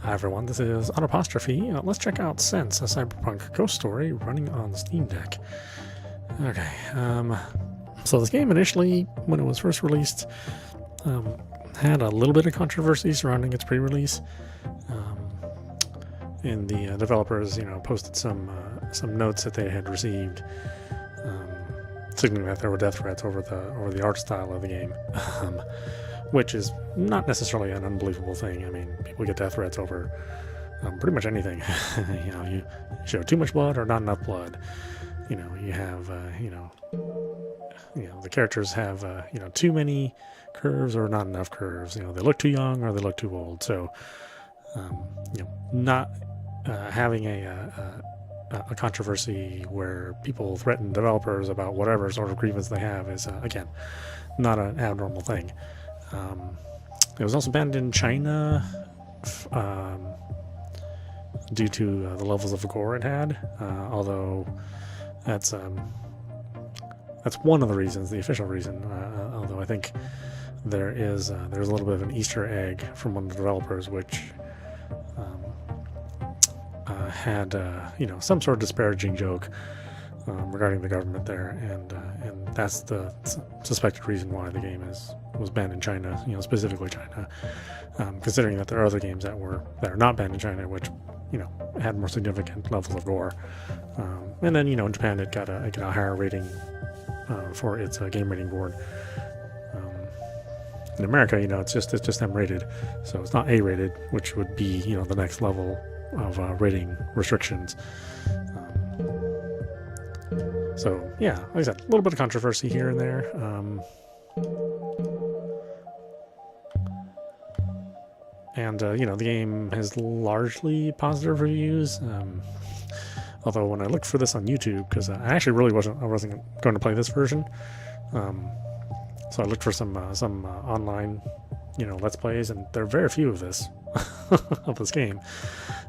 Hi everyone, this is audap. Let's check out Sense, a Cyberpunk ghost story running on Steamdeck. Okay, so this game initially, when it was first released, had a little bit of controversy surrounding its pre-release. And the developers, posted some notes that they had received, signaling that there were death threats over the art style of the game. Which is not necessarily an unbelievable thing. I mean, people get death threats over pretty much anything. You show too much blood or not enough blood. You have, the characters have, too many curves or not enough curves. They look too young or they look too old. So, not having a controversy where people threaten developers about whatever sort of grievance they have is, again, not an abnormal thing. It was also banned in China due to the levels of gore it had, although that's one of the reasons, the official reason, although I think there's a little bit of an Easter egg from one of the developers which had some sort of disparaging joke regarding the government there, and that's the suspected reason why the game was banned in China, specifically China, considering that there are other games that are not banned in China, which had more significant levels of gore, and then in Japan it got a higher rating for its game rating board. In America, it's just M rated, so it's not A rated, which would be the next level of rating restrictions. So yeah, like I said, a little bit of controversy here and there. The game has largely positive reviews. Although when I looked for this on YouTube, because I actually really wasn't going to play this version, so I looked for some online, Let's Plays, and there are very few of this game.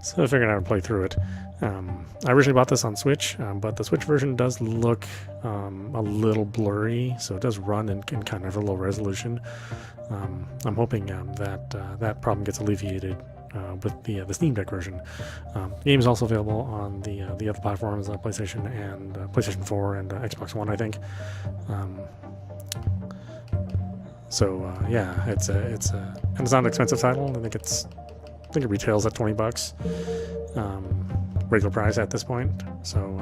So I figured I would play through it. I originally bought this on Switch, but the Switch version does look a little blurry, so it does run in kind of a low resolution. I'm hoping that problem gets alleviated with the Steamdeck version. The game is also available on the other platforms, PlayStation and PlayStation 4 and Xbox One, I think. Yeah, it's not an expensive title. I think it retails at $20, regular price at this point. So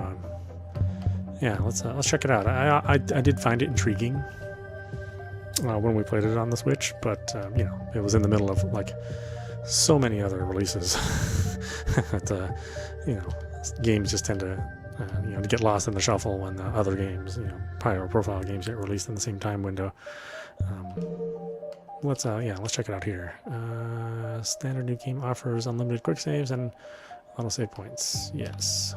yeah, let's check it out. I did find it intriguing when we played it on the Switch, but it was in the middle of like so many other releases that games just tend to get lost in the shuffle when other games, higher profile games, get released in the same time window. Let's check it out here. Standard new game offers unlimited quick saves and auto save points. Yes.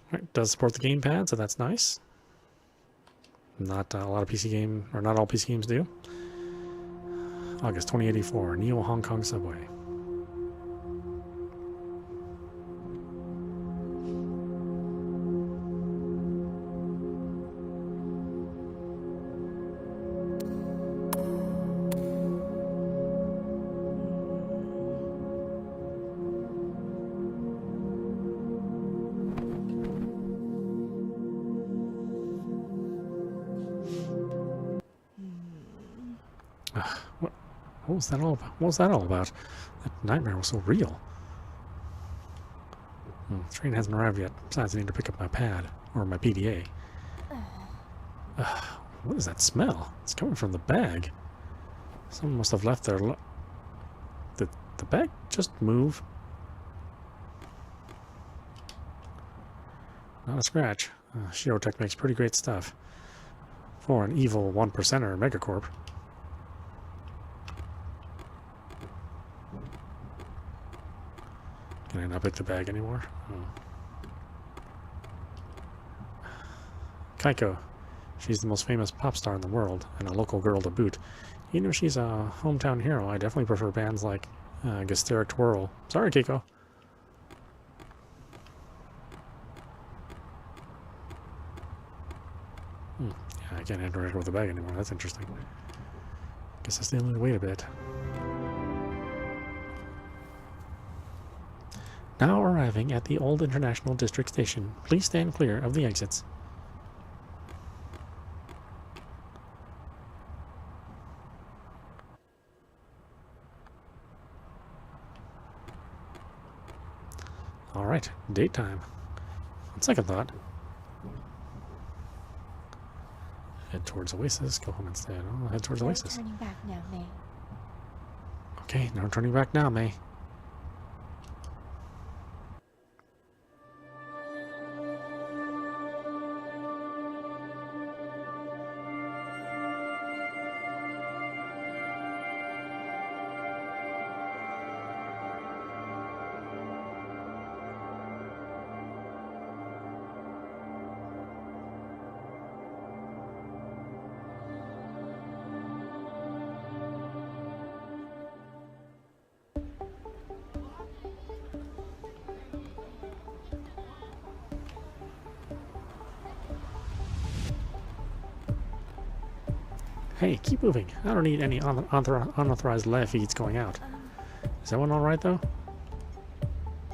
Alright, does support the gamepad, so that's nice. Not a lot of PC game, or not all PC games do. August 2084, Neo Hong Kong Subway. What was that all about? What was that all about? That nightmare was so real. The train hasn't arrived yet. Besides, I need to pick up my pad, or my PDA. What is that smell? It's coming from the bag. Someone must have left their... Did the bag just move? Not a scratch. Shirotech makes pretty great stuff. For an evil 1%er megacorp. Can I not pick the bag anymore? Kaiko. She's the most famous pop star in the world, and a local girl to boot. Even if she's a hometown hero, I definitely prefer bands like Gasteric Twirl. Sorry, Keiko. Yeah, I can't interact with the bag anymore. That's interesting. Guess I still need to wait a bit. Now arriving at the Old International District Station. Please stand clear of the exits. Alright, date time. On second thought, head towards Oasis. Go home instead. I'll head towards Oasis. Turning back now, May. Okay, no turning back now, May. Hey, keep moving. I don't need any unauthorized live feeds going out. Is everyone alright, though?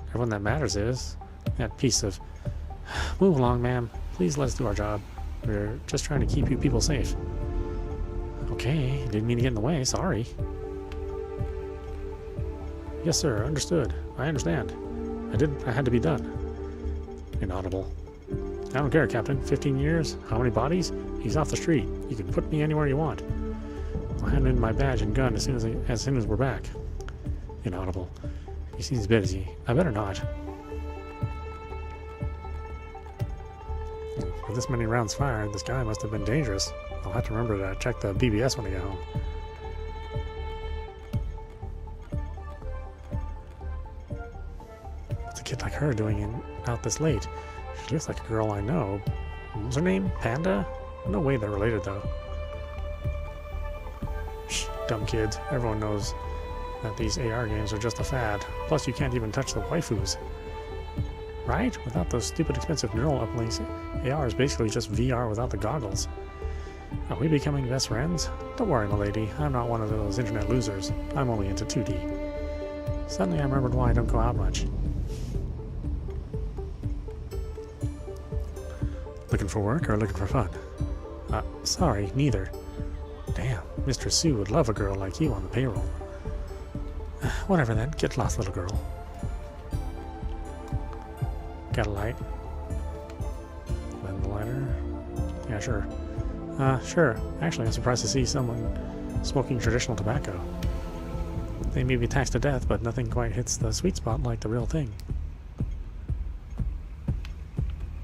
Everyone that matters is that piece of... Move along, ma'am. Please let us do our job. We're just trying to keep you people safe. Okay, didn't mean to get in the way. Sorry. Yes, sir. Understood. I understand. I had to be done. Inaudible. I don't care, Captain. 15 years? How many bodies? He's off the street. You can put me anywhere you want. I'll hand in my badge and gun as soon as we're back. Inaudible. He seems busy. I better not. With this many rounds fired, this guy must have been dangerous. I'll have to remember to check the BBS when I get home. What's a kid like her doing out this late? She looks like a girl I know. What's her name? Panda? No way they're related, though. Shh, dumb kids. Everyone knows that these AR games are just a fad. Plus, you can't even touch the waifus. Right? Without those stupid expensive neural uplinks, AR is basically just VR without the goggles. Are we becoming best friends? Don't worry, milady. I'm not one of those internet losers. I'm only into 2D. Suddenly I remembered why I don't go out much. Looking for work or looking for fun? Sorry, neither. Damn, Mr. Sue would love a girl like you on the payroll. Whatever then, get lost, little girl. Got a light? Lend the lighter? Yeah, sure. Sure. Actually, I'm surprised to see someone smoking traditional tobacco. They may be taxed to death, but nothing quite hits the sweet spot like the real thing.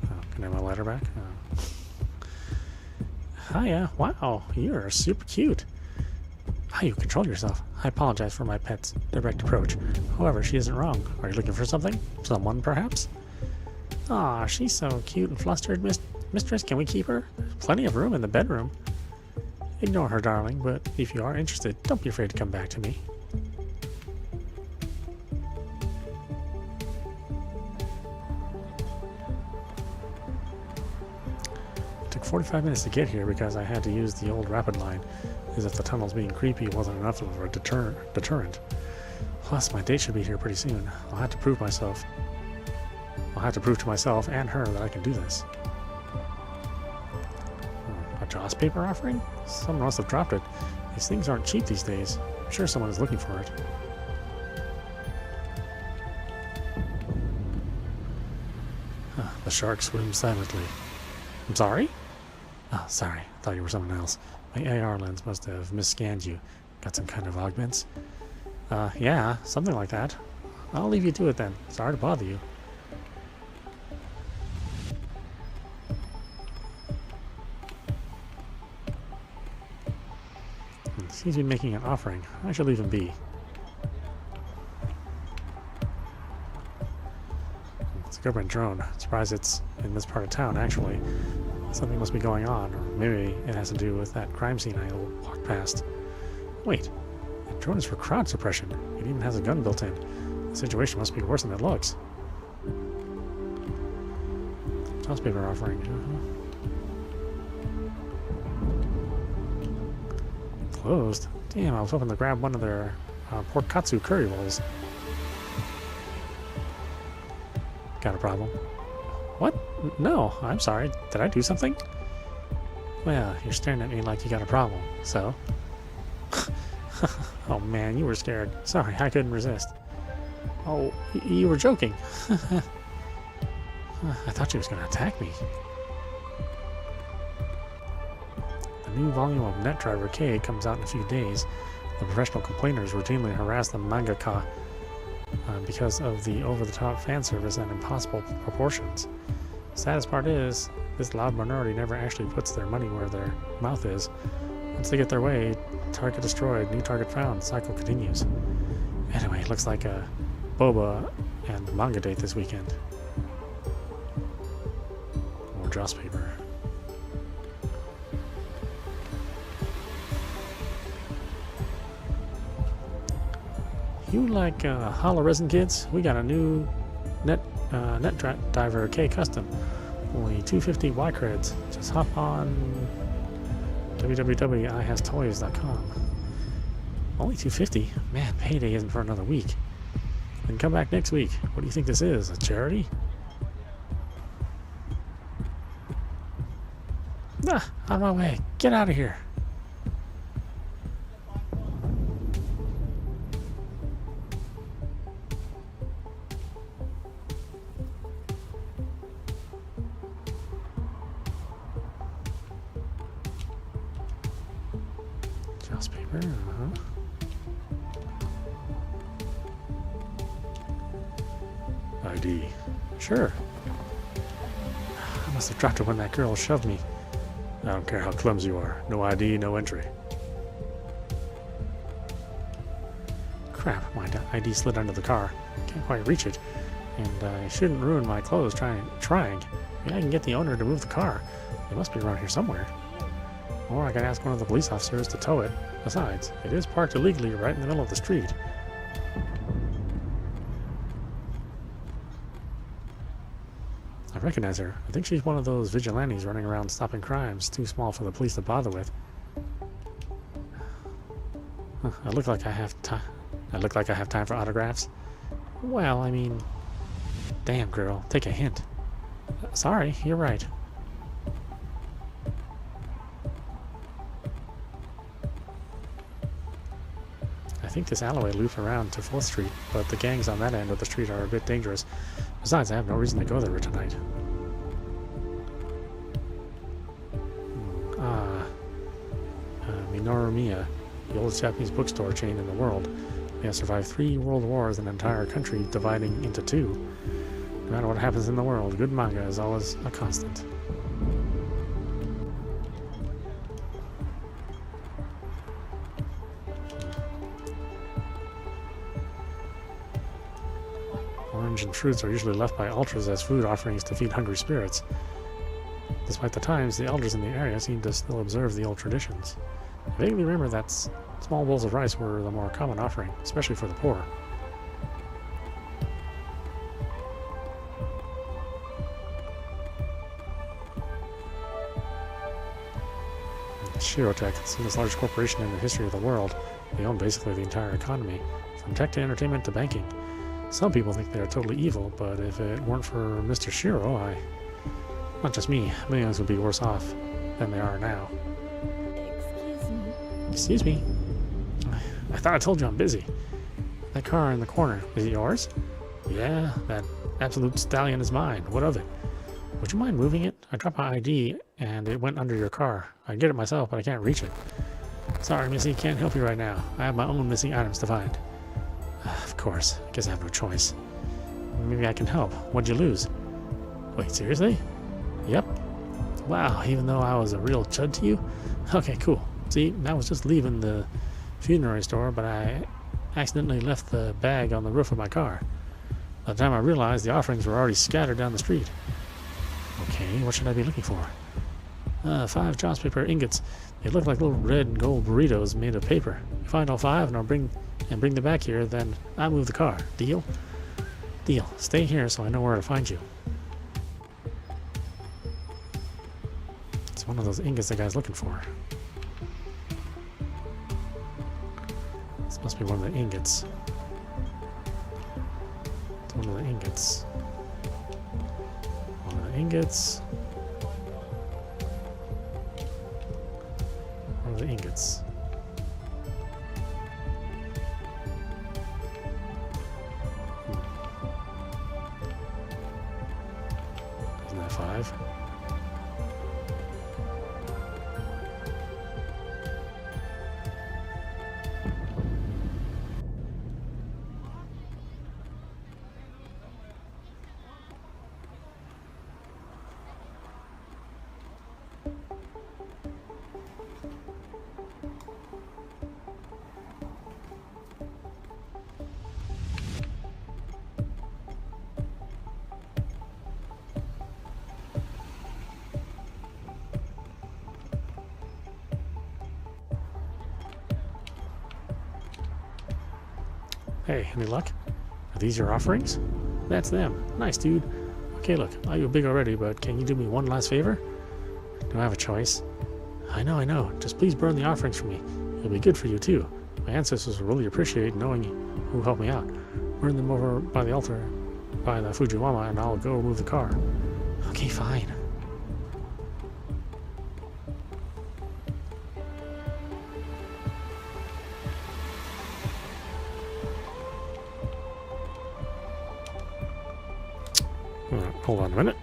Oh, can I have my lighter back? Hiya. Wow, you're super cute. How you control yourself. I apologize for my pet's direct approach. However, she isn't wrong. Are you looking for something? Someone, perhaps? Aw, she's so cute and flustered, mistress. Can we keep her? There's plenty of room in the bedroom. Ignore her, darling, but if you are interested, don't be afraid to come back to me. It took 45 minutes to get here because I had to use the old rapid line, as if the tunnels being creepy wasn't enough of a deterrent. Plus, my date should be here pretty soon. I'll have to prove to myself and her that I can do this. A Joss paper offering? Someone must have dropped it. These things aren't cheap these days. I'm sure someone is looking for it. The shark swims silently. I'm sorry? Oh, sorry. I thought you were someone else. My AR lens must have misscanned you. Got some kind of augments? Yeah, something like that. I'll leave you to it then. Sorry to bother you. Seems to be making an offering. I should leave him be. It's a government drone. Surprised it's in this part of town, actually. Something must be going on, or maybe it has to do with that crime scene I walked past. Wait, the drone is for crowd suppression. It even has a gun built in. The situation must be worse than it looks. Toss paper offering. Closed? Damn, I was hoping to grab one of their pork katsu curry rolls. Got a problem? What? No, I'm sorry. Did I do something? Well, you're staring at me like you got a problem, so... Oh man, you were scared. Sorry, I couldn't resist. Oh, you were joking. I thought she was going to attack me. The new volume of NetDriver K comes out in a few days. The professional complainers routinely harass the mangaka because of the over-the-top fan service and impossible proportions. The saddest part is, this loud minority never actually puts their money where their mouth is. Once they get their way, target destroyed, new target found, the cycle continues. Anyway, it looks like a boba and manga date this weekend. More Joss paper. You like hollow resin kids? We got a new NetDriver K custom. Only 250 Y creds. Just hop on www.ihastoys.com. Only 250? Man, payday isn't for another week. Then come back next week. What do you think this is? A charity? Ah, on my way. Get out of here. Joss paper, ID. Sure. I must have dropped it when that girl shoved me. I don't care how clumsy you are. No ID, no entry. Crap, my ID slid under the car. Can't quite reach it. And I shouldn't ruin my clothes trying. Maybe I can get the owner to move the car. It must be around here somewhere. Or I can ask one of the police officers to tow it. Besides, it is parked illegally right in the middle of the street. I recognize her. I think she's one of those vigilantes running around stopping crimes, too small for the police to bother with. I look like I have time for autographs. Well, I mean, damn girl, take a hint. Sorry, you're right. I think this alleyway loops around to 4th Street, but the gangs on that end of the street are a bit dangerous. Besides, I have no reason to go there tonight. Minorumiya, the oldest Japanese bookstore chain in the world. They have survived 3 world wars and an entire country dividing into 2. No matter what happens in the world, good manga is always a constant. Orange and fruits are usually left by ultras as food offerings to feed hungry spirits. Despite the times, the elders in the area seem to still observe the old traditions. I vaguely remember that small bowls of rice were the more common offering, especially for the poor. Shirotech, the single largest corporation in the history of the world. They own basically the entire economy, from tech to entertainment to banking. Some people think they are totally evil, but if it weren't for Mr. Shiro, not just me, millions would be worse off than they are now. Excuse me. I thought I told you I'm busy. That car in the corner, is it yours? Yeah, that absolute stallion is mine. What of it? Would you mind moving it? I dropped my ID and it went under your car. I'd get it myself, but I can't reach it. Sorry, Missy, can't help you right now. I have my own missing items to find. Of course, I guess I have no choice. Maybe I can help. What'd you lose? Wait, seriously? Yep. Wow, even though I was a real chud to you? Okay, cool. See, I was just leaving the funerary store, but I accidentally left the bag on the roof of my car. By the time I realized, the offerings were already scattered down the street. Okay, what should I be looking for? 5 Joss paper ingots. They look like little red and gold burritos made of paper. You find all 5 and I'll bring them back here, then I'll move the car. Deal? Deal. Stay here so I know where to find you. It's one of those ingots the guy's looking for. This must be one of the ingots. It's one of the ingots. ingots. Where are the ingots? Isn't that 5? Hey, any luck? Are these your offerings? That's them. Nice, dude. Okay, look, I owe you big already, but can you do me one last favor? Do I have a choice? I know. Just please burn the offerings for me. It'll be good for you, too. My ancestors will really appreciate knowing who helped me out. Burn them over by the altar, by the Fujiwama, and I'll go move the car. Okay, fine. Hold on a minute.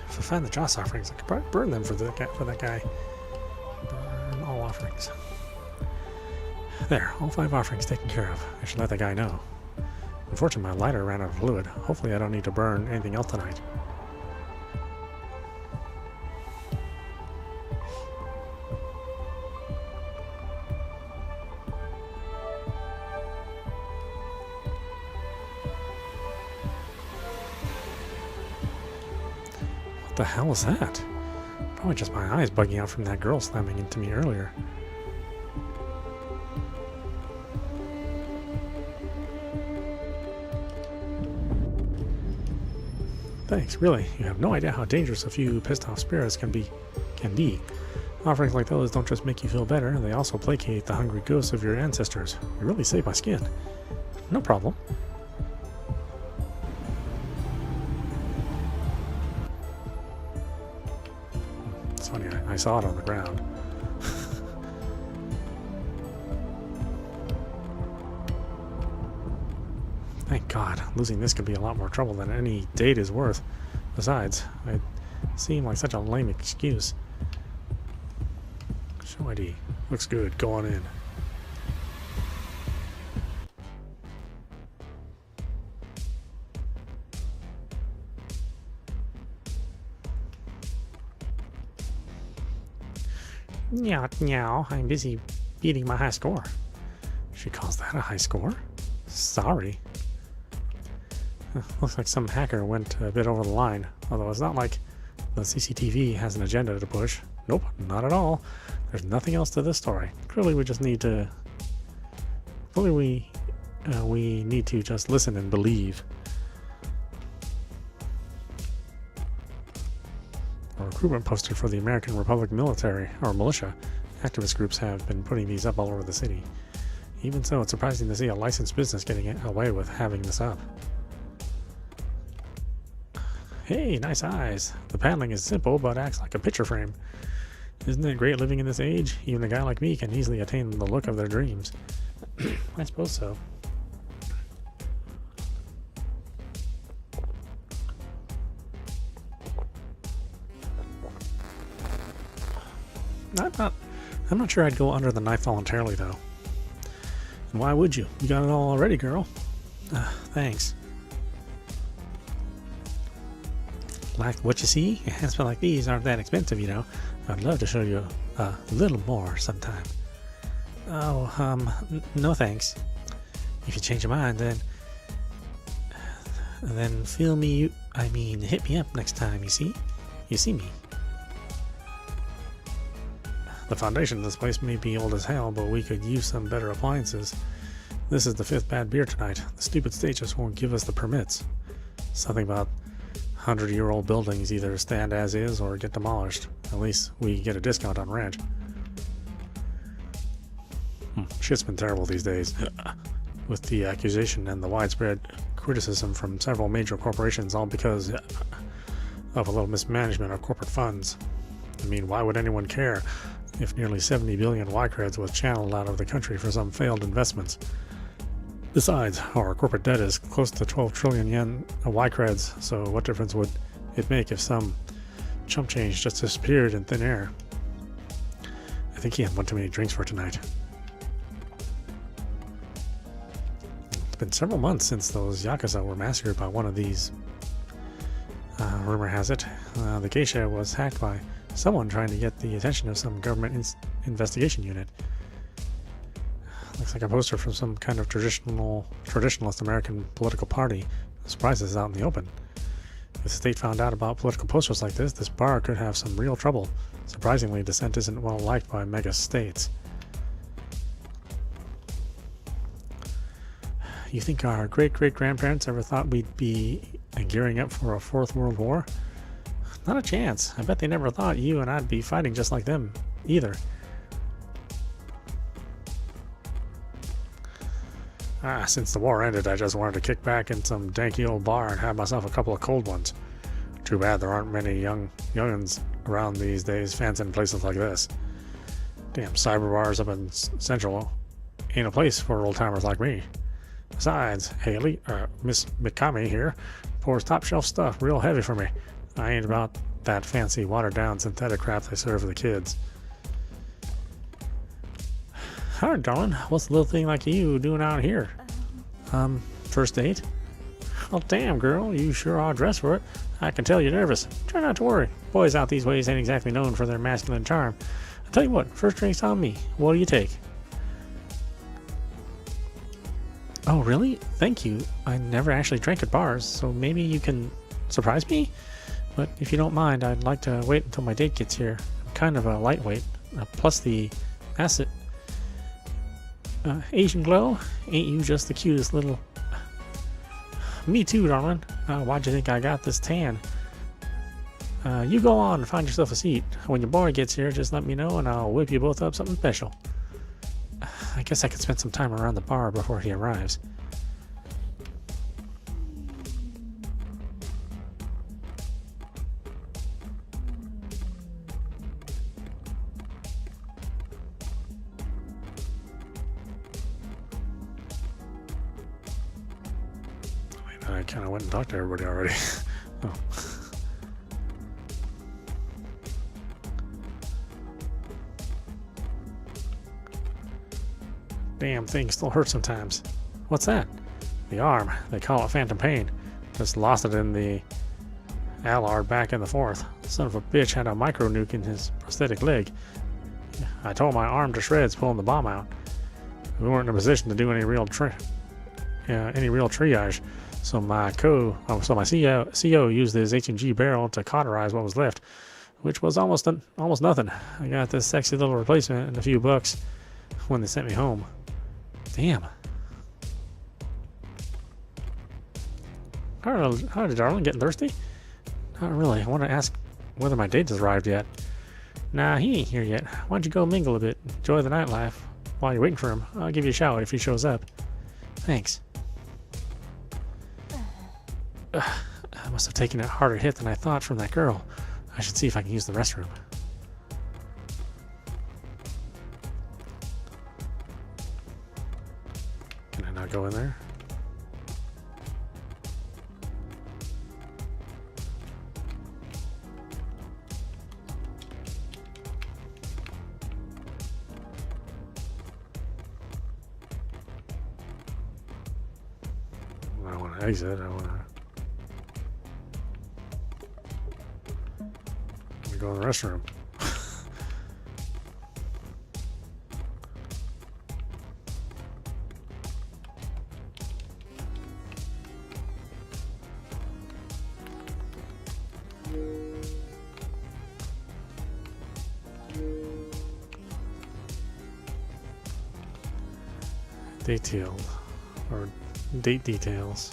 If I find the Joss offerings, I could probably burn them for that guy. Burn all offerings. There, all 5 offerings taken care of. I should let the guy know. Unfortunately, my lighter ran out of fluid. Hopefully I don't need to burn anything else tonight. What the hell was that? Probably just my eyes bugging out from that girl slamming into me earlier. Thanks, really. You have no idea how dangerous a few pissed off spirits can be. Offerings like those don't just make you feel better, they also placate the hungry ghosts of your ancestors. You really saved my skin. No problem. It's funny, I saw it on the ground. Thank God, losing this could be a lot more trouble than any date is worth. Besides, it seemed like such a lame excuse. Show ID. Looks good. Go on in. Meow, I'm busy beating my high score. She calls that a high score? Sorry. Looks like some hacker went a bit over the line, although it's not like the CCTV has an agenda to push. Nope, not at all. There's nothing else to this story. Clearly we just need to... we need to just listen and believe. A recruitment poster for the American Republic military, or militia. Activist groups have been putting these up all over the city. Even so, it's surprising to see a licensed business getting away with having this up. Hey, nice eyes. The paneling is simple, but acts like a picture frame. Isn't it great living in this age? Even a guy like me can easily attain the look of their dreams. I suppose so. I'm not sure I'd go under the knife voluntarily, though. And why would you? You got it all already, girl. Thanks. Like what you see? Enhancements like these aren't that expensive, you know. I'd love to show you a little more sometime. Oh, no thanks. If you change your mind, then feel me, hit me up next time, you see me. The foundation of this place may be old as hell, but we could use some better appliances. This is the 5th bad beer tonight. The stupid state just won't give us the permits. Something about 100-year-old buildings either stand as is or get demolished. At least we get a discount on rent. Shit's been terrible these days. With the accusation and the widespread criticism from several major corporations, all because of a little mismanagement of corporate funds. I mean, why would anyone care if nearly 70 billion Y-creds was channeled out of the country for some failed investments? Besides, our corporate debt is close to 12 trillion yen of Y-creds, so what difference would it make if some chump change just disappeared in thin air? I think he had one too many drinks for tonight. It's been several months since those Yakuza were massacred by one of these. Rumor has it, the geisha was hacked by someone trying to get the attention of some government investigation unit. Looks like a poster from some kind of traditionalist American political party. I'm surprised this is out in the open. If the state found out about political posters like this bar could have some real trouble. Surprisingly, dissent isn't well liked by mega states. You think our great-great-grandparents ever thought we'd be gearing up for a 4th World War? Not a chance. I bet they never thought you and I'd be fighting just like them, either. Since the war ended, I just wanted to kick back in some danky old bar and have myself a couple of cold ones. Too bad there aren't many young'uns around these days fancying places like this. Damn cyber bars up in Central ain't a place for old-timers like me. Besides, Haley, Miss Mikami here, pours top-shelf stuff real heavy for me. I ain't about that fancy watered-down synthetic crap they serve for the kids. Alright, darling, what's a little thing like you doing out here? First date? Oh, damn, girl, you sure are dressed for it. I can tell you're nervous. Try not to worry. Boys out these ways ain't exactly known for their masculine charm. I'll tell you what, first drink's on me. What do you take? Oh, really? Thank you. I never actually drank at bars, so maybe you can surprise me? But if you don't mind, I'd like to wait until my date gets here. I'm kind of a lightweight. Plus the acid. Asian glow? Ain't you just the cutest little... Me too, darling. Why'd you think I got this tan? You go on and find yourself a seat. When your boy gets here, just let me know and I'll whip you both up something special. I guess I could spend some time around the bar before he arrives. I kind of went and talked to everybody already. Oh. Damn thing still hurts sometimes. What's that? The arm. They call it phantom pain. Just lost it in the Allard back in the 4th. Son of a bitch had a micro nuke in his prosthetic leg. I tore my arm to shreds pulling the bomb out. We weren't in a position to do any real triage. So my CO used his H&G barrel to cauterize what was left, which was almost nothing. I got this sexy little replacement and a few bucks when they sent me home. Damn. Howdy, darling. Getting thirsty? Not really. I want to ask whether my date has arrived yet. Nah, he ain't here yet. Why don't you go mingle a bit? Enjoy the nightlife while you're waiting for him. I'll give you a shout if he shows up. Thanks. I must have taken a harder hit than I thought from that girl. I should see if I can use the restroom. Can I not go in there? I want to exit. I want to go in the restroom. Detailed, or date details.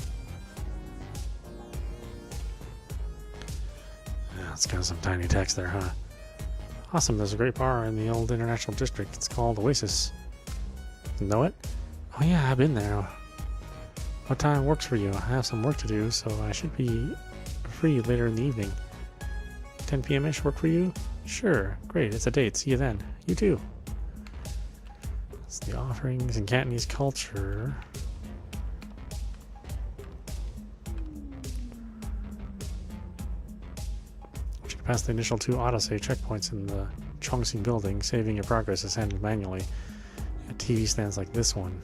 Yeah, it's got some tiny text there, huh? Awesome, there's a great bar in the old International District. It's called Oasis. Know it? Oh yeah, I've been there. What time works for you? I have some work to do, so I should be free later in the evening. 10 p.m.-ish work for you? Sure, great, it's a date. See you then. You too. It's the offerings in Cantonese culture. Pass the initial 2 autosave checkpoints in the Chongqing building. Saving your progress is handled manually. A TV stands like this one.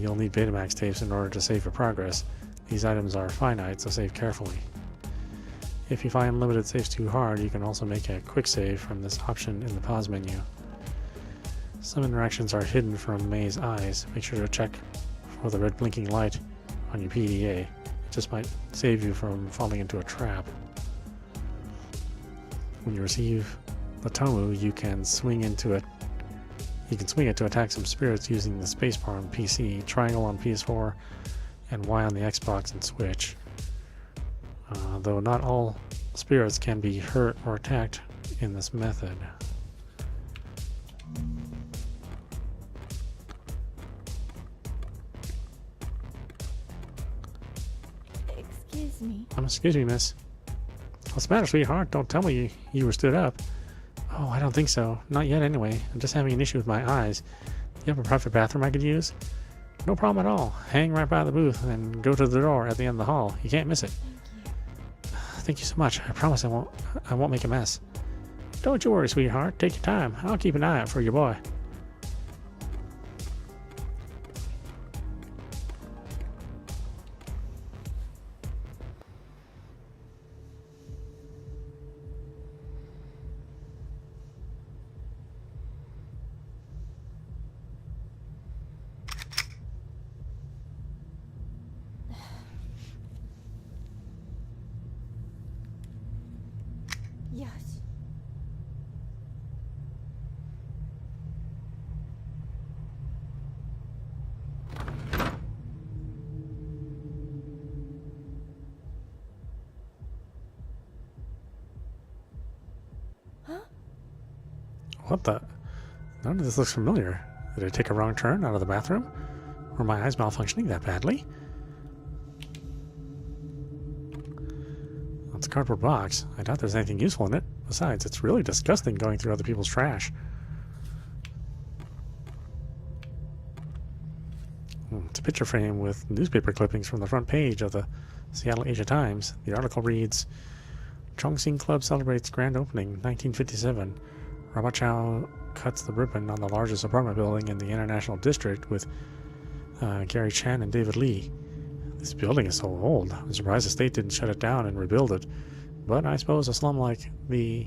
You'll need Betamax tapes in order to save your progress. These items are finite, so save carefully. If you find unlimited saves too hard, you can also make a quick save from this option in the pause menu. Some interactions are hidden from May's eyes. Make sure to check for the red blinking light on your PDA. It just might save you from falling into a trap. When you receive the Tomu, you can swing it to attack some spirits using the spacebar on PC, triangle on PS4, and Y on the Xbox and Switch. Though not all spirits can be hurt or attacked in this method. Excuse me. Excuse me, miss. What's the matter, sweetheart? Don't tell me you were stood up. Oh, I don't think so. Not yet, anyway. I'm just having an issue with my eyes. You have a private bathroom I could use? No problem at all. Hang right by the booth and go to the door at the end of the hall. You can't miss it. Thank you so much. I promise I won't make a mess. Don't you worry, sweetheart. Take your time. I'll keep an eye out for your boy. What the? None of this looks familiar. Did I take a wrong turn out of the bathroom? Were my eyes malfunctioning that badly? It's a cardboard box. I doubt there's anything useful in it. Besides, it's really disgusting going through other people's trash. It's a picture frame with newspaper clippings from the front page of the Seattle Asia Times. The article reads, Chongqing Club celebrates grand opening, 1957. Robert Chow cuts the ribbon on the largest apartment building in the International District with Gary Chan and David Lee. This building is so old. I'm surprised the state didn't shut it down and rebuild it. But I suppose a slum like the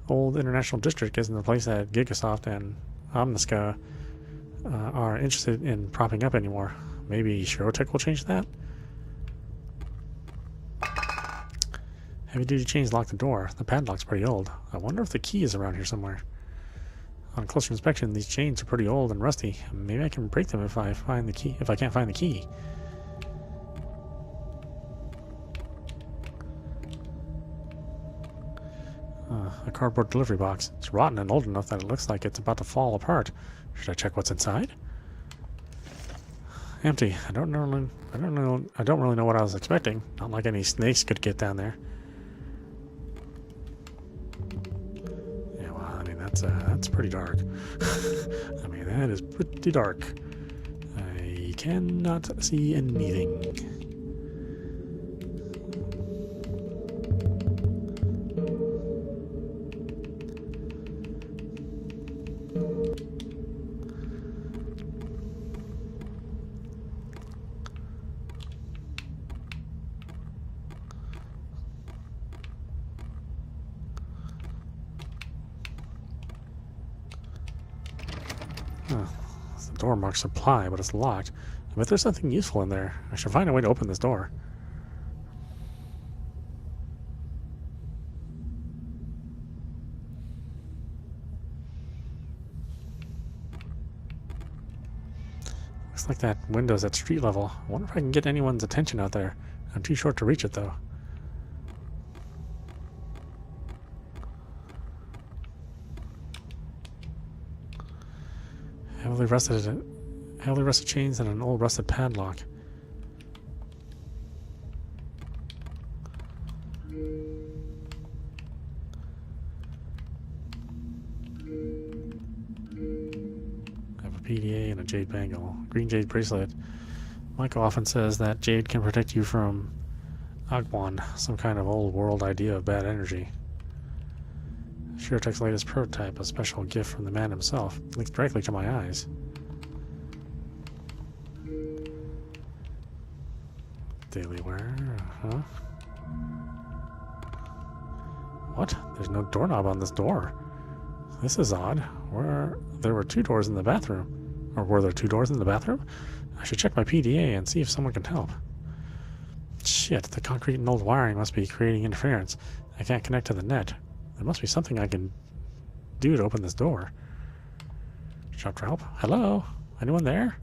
old International District isn't the place that Gigasoft and Omniska are interested in propping up anymore. Maybe Shirotech will change that? Heavy-duty chains lock the door. The padlock's pretty old. I wonder if the key is around here somewhere. On closer inspection, these chains are pretty old and rusty. Maybe I can break them if I find the key. If I can't find the key. A cardboard delivery box. It's rotten and old enough that it looks like it's about to fall apart. Should I check what's inside? Empty. I don't really know what I was expecting. Not like any snakes could get down there. Yeah, well, I mean that's pretty dark. I mean that is pretty dark. I cannot see anything. The door marks supply, but it's locked. I bet there's something useful in there. I should find a way to open this door. Looks like that window's at street level. I wonder if I can get anyone's attention out there. I'm too short to reach it, though. Heavily rusted chains and an old rusted padlock. I have a PDA and a jade bangle. Green jade bracelet. Michael often says that jade can protect you from Agwan, some kind of old world idea of bad energy. Shirotech's latest prototype, a special gift from the man himself, links directly to my eyes. Daily wear, huh? What? There's no doorknob on this door. This is odd. There were two doors in the bathroom. Or were there two doors in the bathroom? I should check my PDA and see if someone can help. Shit, the concrete and old wiring must be creating interference. I can't connect to the net. There must be something I can do to open this door. Shout for help. Hello? Anyone there?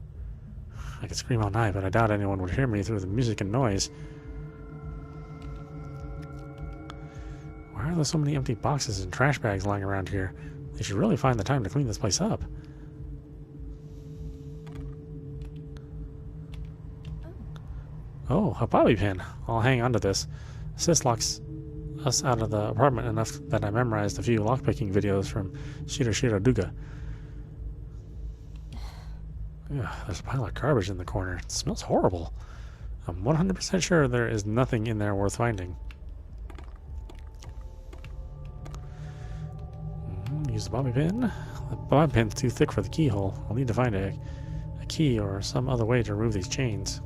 I could scream all night, but I doubt anyone would hear me through the music and noise. Why are there so many empty boxes and trash bags lying around here? They should really find the time to clean this place up. Oh, a bobby pin. I'll hang on to this. Sis locks us out of the apartment enough that I memorized a few lockpicking videos from Shiro Duga. Ugh, there's a pile of garbage in the corner. It smells horrible. I'm 100% sure there is nothing in there worth finding. Use the bobby pin. The bobby pin's too thick for the keyhole. I'll need to find a key or some other way to remove these chains.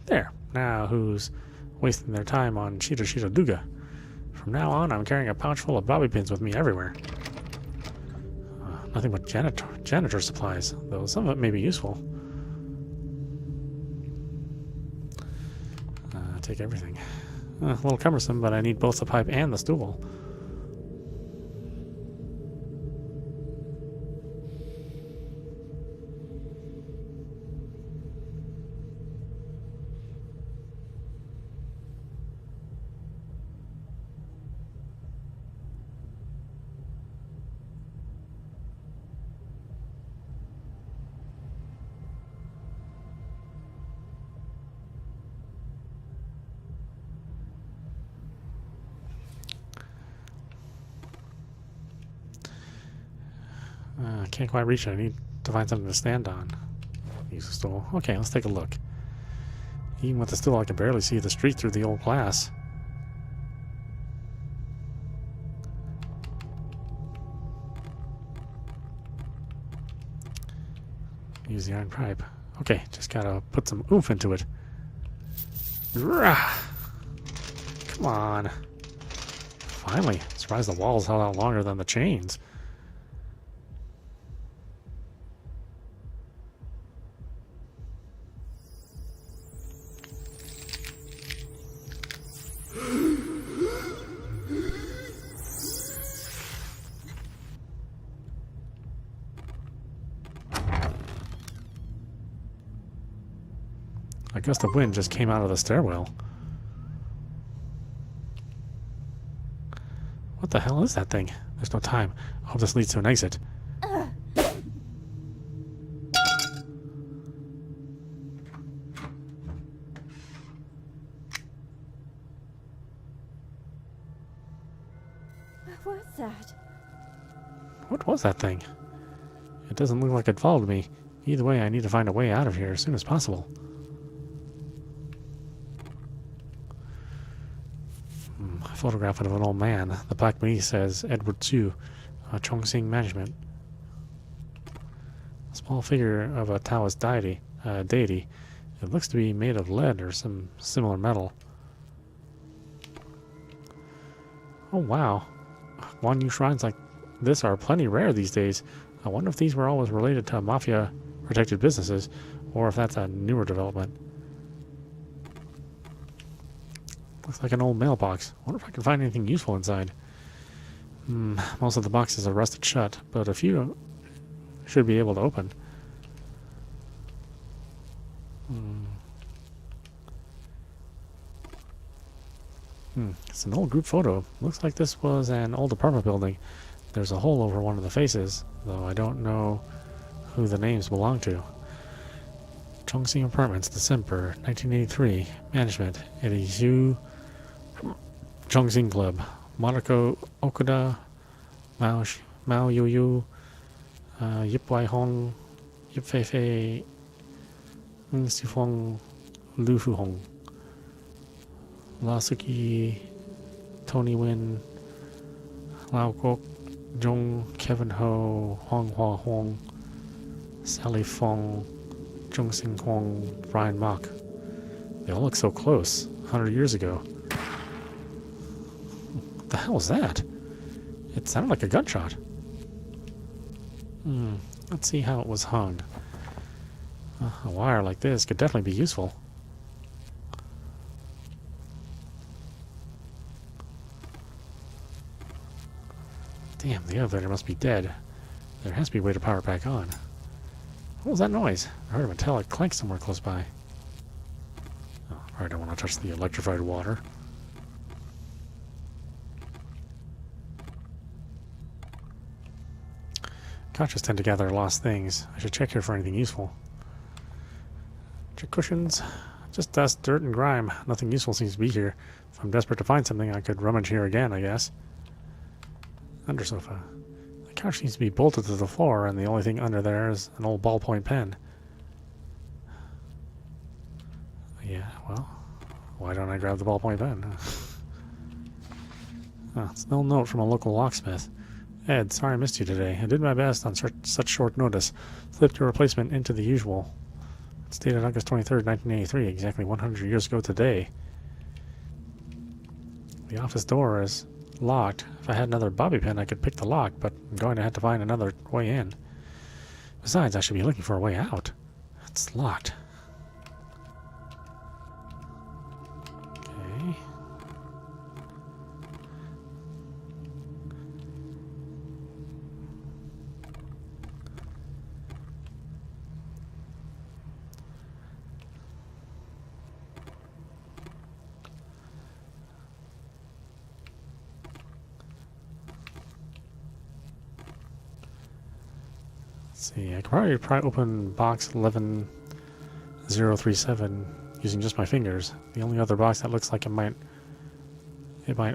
There. Now who's wasting their time on Shiro Duga? From now on, I'm carrying a pouch full of bobby pins with me everywhere. Nothing but janitor supplies, though some of it may be useful. Take everything. A little cumbersome, but I need both the pipe and the stool. I can't quite reach it. I need to find something to stand on. Use a stool. Okay, let's take a look. Even with the stool, I can barely see the street through the old glass. Use the iron pipe. Okay, just gotta put some oomph into it. Rah! Come on. Finally. Surprised the walls held out longer than the chains. I guess the wind just came out of the stairwell. What the hell is that thing? There's no time. I hope this leads to an exit. What was that? What was that thing? It doesn't look like it followed me. Either way, I need to find a way out of here as soon as possible. A photograph of an old man. The plaque beneath says Edward Chu, Chongsing Management. A small figure of a Taoist deity. It looks to be made of lead or some similar metal. Oh wow. Guan shrines like this are plenty rare these days. I wonder if these were always related to mafia-protected businesses, or if that's a newer development. Looks like an old mailbox. I wonder if I can find anything useful inside. Most of the boxes are rusted shut, but a few should be able to open. It's an old group photo. Looks like this was an old apartment building. There's a hole over one of the faces, though I don't know who the names belong to. Chongsing Apartments, December 1983. Management, Edizu Chongsing Club. Monako Okuda, Mao Yoyu, Yip Wai Hong, Yip Fei Fei, Ng Si Fong, Lu Fu Hong. Lasuki, Tony Win, Lao Kok, Jung, Kevin Ho, Hong Hua Hong, Sally Fong, Jung Sing Hong, Brian Mock. They all look so close, 100 years ago. What the hell was that? It sounded like a gunshot. Let's see how it was hung. A wire like this could definitely be useful. Damn, the elevator must be dead. There has to be a way to power it back on. What was that noise? I heard a metallic clank somewhere close by. Oh, I don't want to touch the electrified water. Gotchas tend to gather lost things. I should check here for anything useful. Check cushions. Just dust, dirt, and grime. Nothing useful seems to be here. If I'm desperate to find something, I could rummage here again, I guess. Under sofa. The couch seems to be bolted to the floor, and the only thing under there is an old ballpoint pen. Yeah, well, why don't I grab the ballpoint pen? It's an old note from a local locksmith. Ed, sorry I missed you today. I did my best on such short notice. Slipped your replacement into the usual. It's dated August 23rd, 1983, exactly 100 years ago today. The office door is locked. If I had another bobby pin, I could pick the lock, but I'm going to have to find another way in. Besides, I should be looking for a way out. It's locked. Okay. Let's see, I could probably open box 11037 using just my fingers. The only other box that looks like it might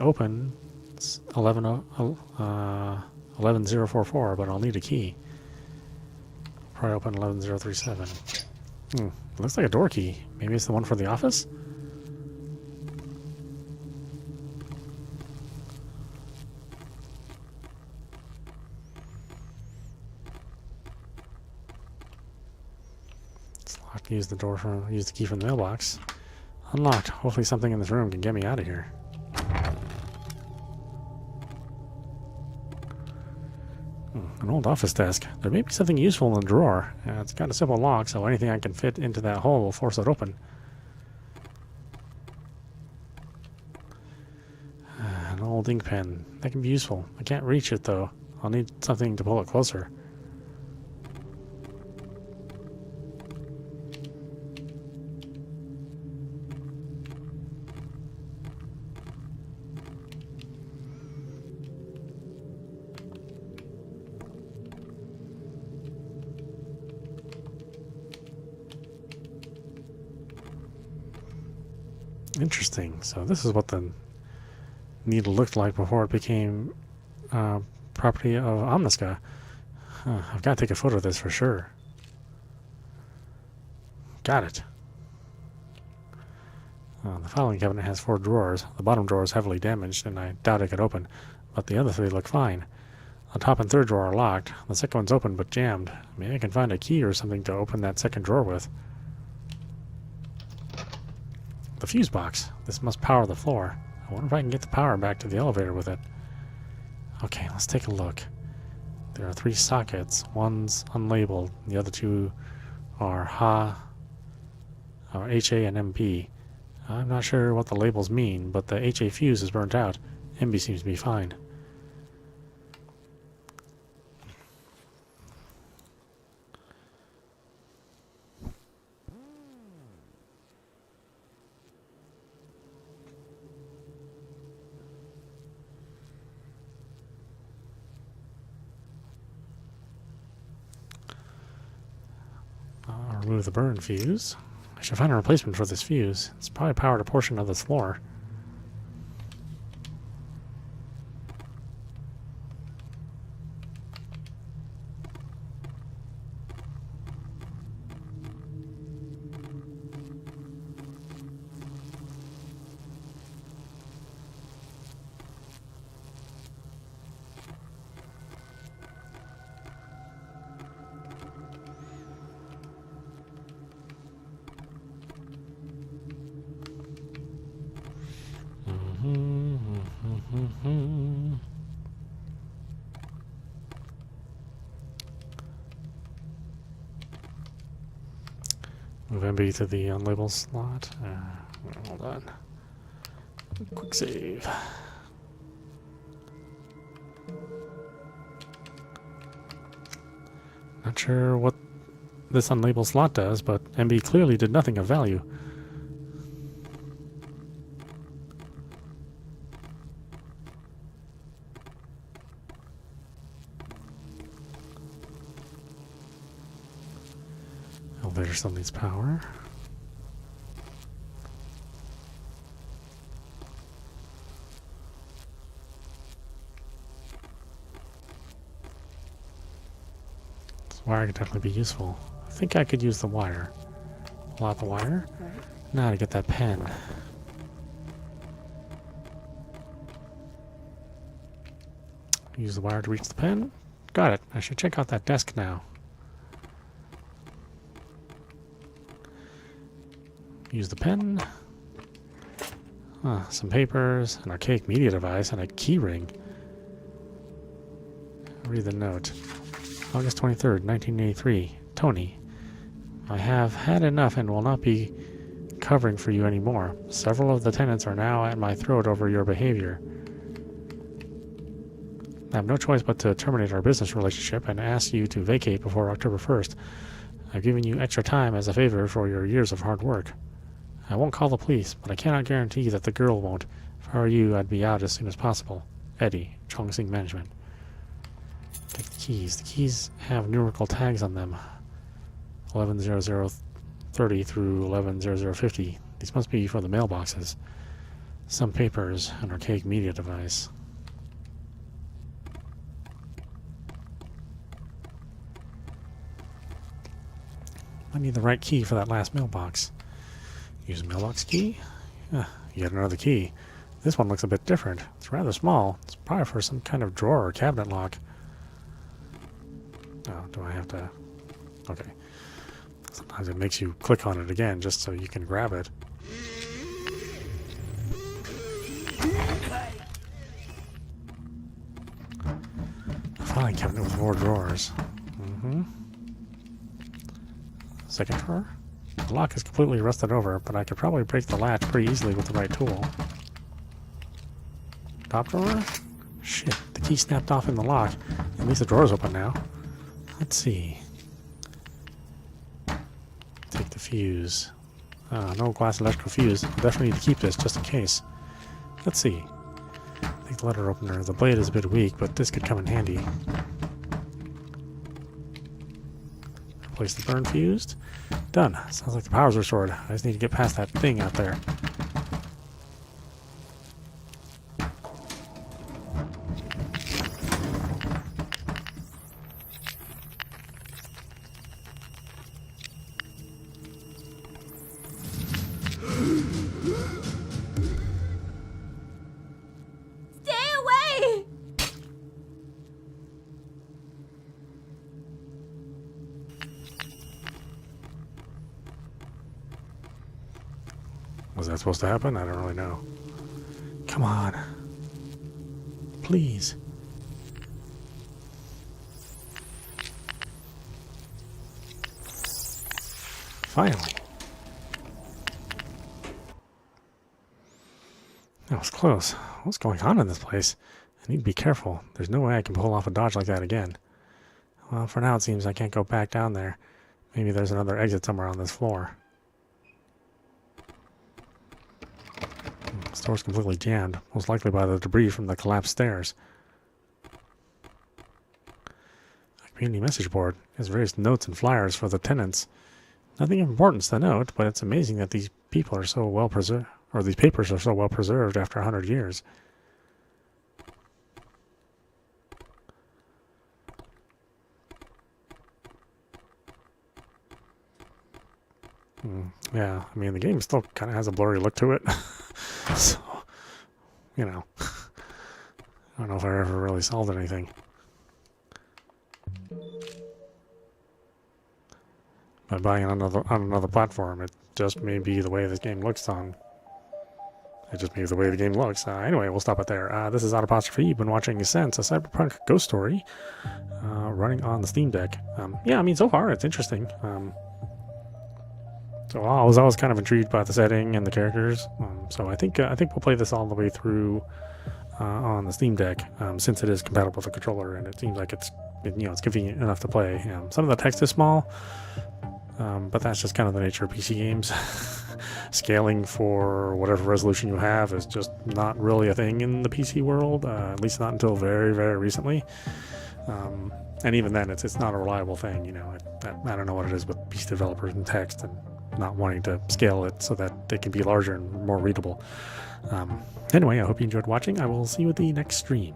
open is 11044, but I'll need a key. Probably open 11037. It looks like a door key. Maybe it's the one for the office? It's locked. Use the key from the mailbox. Unlocked. Hopefully something in this room can get me out of here. An old office desk. There may be something useful in the drawer. It's got a simple lock, so anything I can fit into that hole will force it open. An old ink pen. That can be useful. I can't reach it, though. I'll need something to pull it closer. Interesting. So this is what the needle looked like before it became property of Omniska. I've got to take a photo of this for sure. Got it. The filing cabinet has 4 drawers. The bottom drawer is heavily damaged, and I doubt it could open, but the other 3 look fine. The top and 3rd drawer are locked. The second one's open but jammed. Maybe I can find a key or something to open that second drawer with. The fuse box. This must power the floor. I wonder if I can get the power back to the elevator with it. Okay, let's take a look. There are 3 sockets. One's unlabeled. The other 2 are HA and MB. I'm not sure what the labels mean, but the HA fuse is burnt out. MB seems to be fine. I'll remove the burn fuse. I should find a replacement for this fuse. It's probably powered a portion of this floor. Move MB to the unlabeled slot. Hold on. Quick save. Not sure what this unlabeled slot does, but MB clearly did nothing of value. Elevator still needs power. This wire could definitely be useful. I think I could use the wire. Pull out the wire. Now to get that pen. Use the wire to reach the pen. Got it. I should check out that desk now. Use the pen. Some papers, an archaic media device, and a key ring. Read the note. August 23rd, 1983. Tony, I have had enough and will not be covering for you anymore. Several of the tenants are now at my throat over your behavior. I have no choice but to terminate our business relationship and ask you to vacate before October 1st. I've given you extra time as a favor for your years of hard work. I won't call the police, but I cannot guarantee that the girl won't. If I were you, I'd be out as soon as possible. Eddie, Chongsing Management. Take the keys. The keys have numerical tags on them. 110030 through 110050. These must be for the mailboxes. Some papers, an archaic media device. I need the right key for that last mailbox. Use mailbox key. You get another key. This one looks a bit different. It's rather small. It's probably for some kind of drawer or cabinet lock. Oh, do I have to... Okay. Sometimes it makes you click on it again just so you can grab it. A filing cabinet with 4 drawers. Second drawer. The lock is completely rusted over, but I could probably break the latch pretty easily with the right tool. Top drawer? Shit, the key snapped off in the lock. At least the drawer's open now. Let's see. Take the fuse. No glass electrical fuse. I'll definitely need to keep this just in case. Let's see. Take the letter opener. The blade is a bit weak, but this could come in handy. Replace the burn fused. Done. Sounds like the power's restored. I just need to get past that thing out there. Stay away! Was that supposed to happen? I don't really know. Come on. Please. Finally. That was close. What's going on in this place? I need to be careful. There's no way I can pull off a dodge like that again. Well, for now it seems I can't go back down there. Maybe there's another exit somewhere on this floor. This door's completely jammed, most likely by the debris from the collapsed stairs. A community message board has various notes and flyers for the tenants. Nothing of importance to note, but it's amazing that these people are so well preserved, or these papers are so well preserved after 100 years. Yeah, I mean, the game still kind of has a blurry look to it. So, you know, I don't know if I ever really solved anything. By buying it on another platform, it just may be the way this game looks on. It just may be the way the game looks. Anyway, we'll stop it there. This is audap. You've been watching Sense, a Cyberpunk ghost story, running on the Steamdeck. Yeah, I mean, so far it's interesting. So I was always kind of intrigued by the setting and the characters. So I think we'll play this all the way through on the Steamdeck, since it is compatible with the controller, and it seems like it's convenient enough to play. Some of the text is small, but that's just kind of the nature of PC games. Scaling for whatever resolution you have is just not really a thing in the PC world, at least not until very, very recently. And even then, it's not a reliable thing. I don't know what it is with PC developers and text and not wanting to scale it so that they can be larger and more readable. Anyway, I hope you enjoyed watching. I will see you at the next stream.